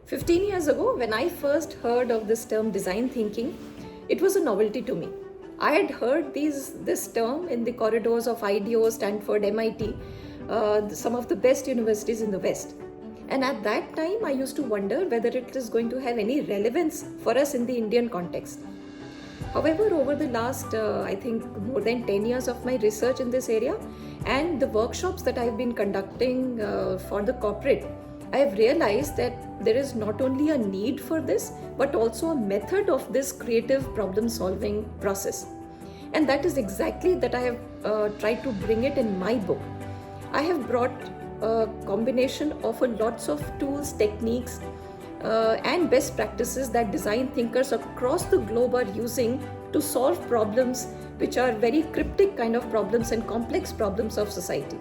15 years ago, when I first heard of this term design thinking, it was a novelty to me. I had heard this term in the corridors of IDEO, Stanford, MIT, some of the best universities in the West. And at that time, I used to wonder whether it is going to have any relevance for us in the Indian context. However, over the last, I think, more than 10 years of my research in this area and the workshops that I've been conducting for the corporate, I have realized that there is not only a need for this, but also a method of this creative problem solving process. And that is exactly that I have tried to bring it in my book. I have brought a combination of lots of tools, techniques, and best practices that design thinkers across the globe are using to solve problems which are very cryptic kind of problems and complex problems of society.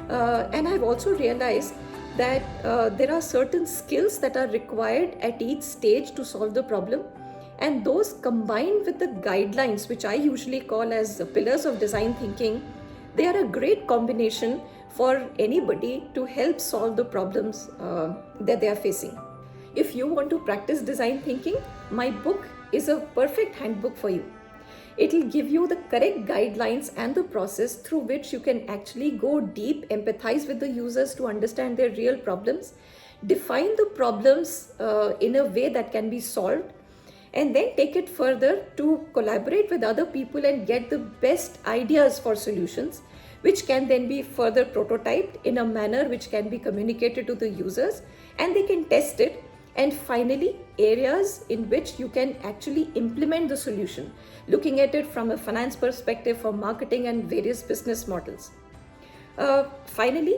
And I've also realized that there are certain skills that are required at each stage to solve the problem, and those combined with the guidelines, which I usually call as the pillars of design thinking, they are a great combination for anybody to help solve the problems that they are facing. If you want to practice design thinking, my book is a perfect handbook for you. It will give you the correct guidelines and the process through which you can actually go deep, empathize with the users to understand their real problems, define the problems in a way that can be solved, and then take it further to collaborate with other people and get the best ideas for solutions, which can then be further prototyped in a manner which can be communicated to the users, and they can test it. And finally, areas in which you can actually implement the solution, looking at it from a finance perspective for marketing and various business models. Finally,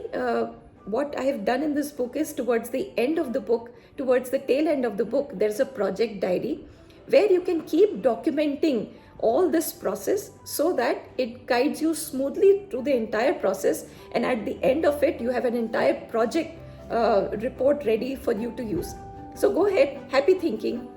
what I have done in this book is towards the end of the book, towards the tail end of the book, there's a project diary where you can keep documenting all this process so that it guides you smoothly through the entire process, and at the end of it, you have an entire project report ready for you to use. So go ahead, happy thinking.